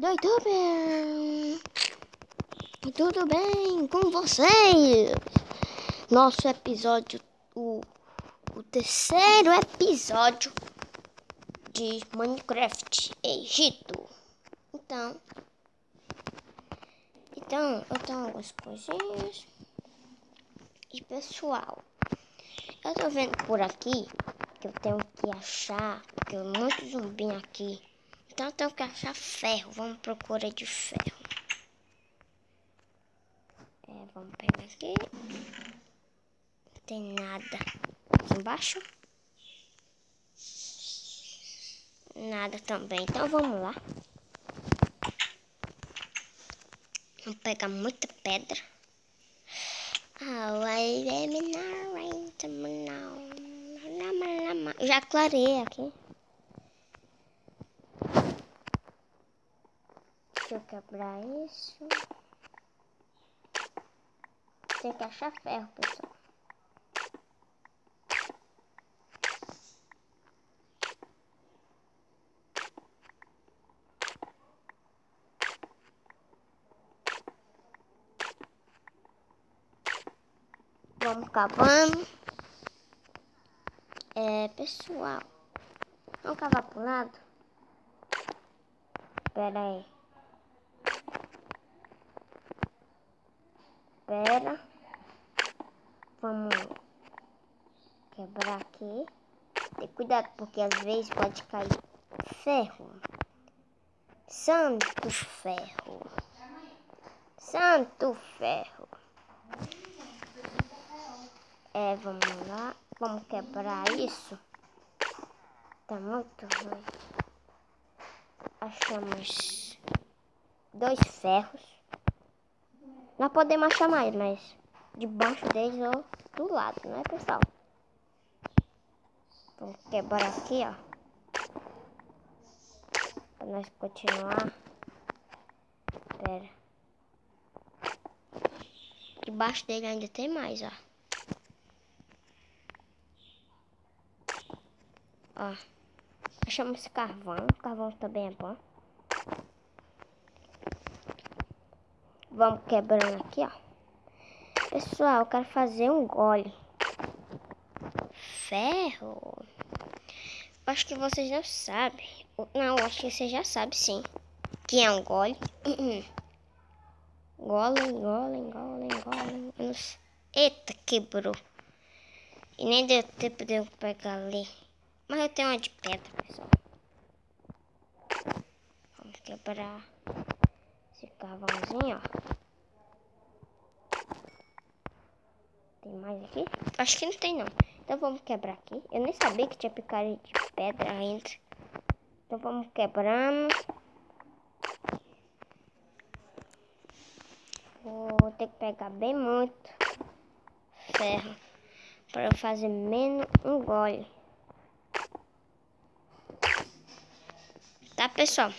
YouTube! Tudo bem com vocês? Nosso episódio, o terceiro episódio de Minecraft Egito. Então eu tenho algumas coisinhas. E pessoal, eu tô vendo por aqui que eu tenho que achar, porque tem muito zumbi aqui. Então eu tenho que achar ferro. Vamos procurar de ferro. Vamos pegar aqui. Não tem nada. Aqui embaixo. Nada também. Então vamos lá. Vamos pegar muita pedra. Já clarei aqui. Deixa eu quebrar isso. Tem que achar ferro, pessoal. Vamos cavando. Pessoal. Vamos cavar pro lado? Pera aí. Vamos quebrar aqui. Tem cuidado porque às vezes pode cair ferro. Santo ferro. Santo ferro. Vamos lá. Vamos quebrar isso. Tá muito ruim. Achamos 2 ferros. Nós podemos achar mais, mas debaixo deles ou do lado, né, pessoal? Vamos quebrar aqui, ó. Pra nós continuar. Pera. Debaixo dele ainda tem mais, ó. Ó. Achamos esse carvão. O carvão também é bom. Vamos quebrando aqui, ó. Pessoal, eu quero fazer um gole. Ferro? Acho que vocês não sabem. Não, acho que vocês já sabem, sim. Que é um gole. Gole. Eita, quebrou. E nem deu tempo de eu pegar ali. Mas eu tenho uma de pedra, pessoal. Vamos quebrar esse carvãozinho, ó. Tem mais aqui? Acho que não tem, não. Então vamos quebrar aqui. Eu nem sabia que tinha picareta de pedra ainda. Então vamos quebrando. Vou ter que pegar bem muito ferro para eu fazer menos um gole. Tá, pessoal?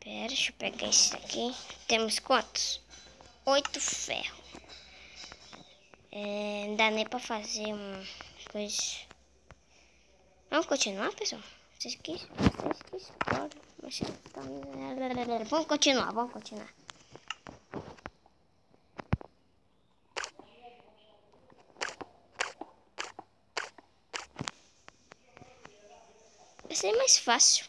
Pera, deixa eu pegar esse aqui. Temos quantos? 8 ferros. Não dá nem pra fazer uma coisa. Vamos continuar, pessoal? Vocês que exploram. Vamos continuar. Vai ser mais fácil.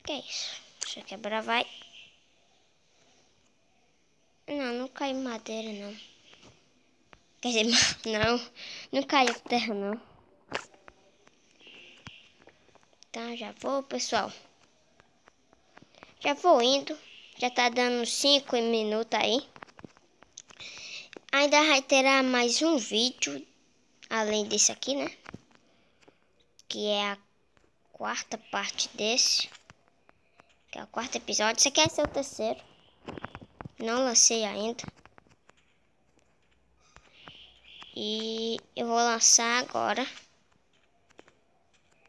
Que é isso? Deixa eu quebrar, vai. Não caiu madeira, não. Quer dizer, não caiu terra, não. Então, já vou, pessoal. Já vou indo. Já tá dando 5 minutos aí. Ainda vai ter mais um vídeo, além desse aqui, né? Que é a 4ª parte desse. Que é o 4º episódio. Esse aqui é o terceiro. Não lancei ainda. E eu vou lançar agora.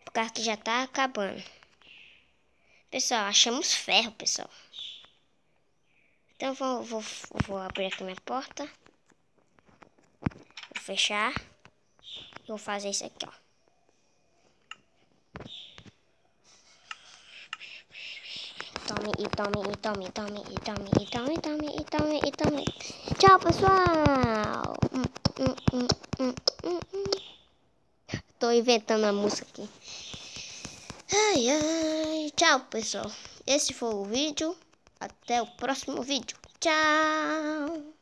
Por causa que já tá acabando. Pessoal, achamos ferro, pessoal. Então vou abrir aqui minha porta. Vou fechar. E vou fazer isso aqui, ó. Tome. Tchau, pessoal. Tô inventando a música aqui. Ai. Tchau, pessoal. Esse foi o vídeo. Até o próximo vídeo. Tchau.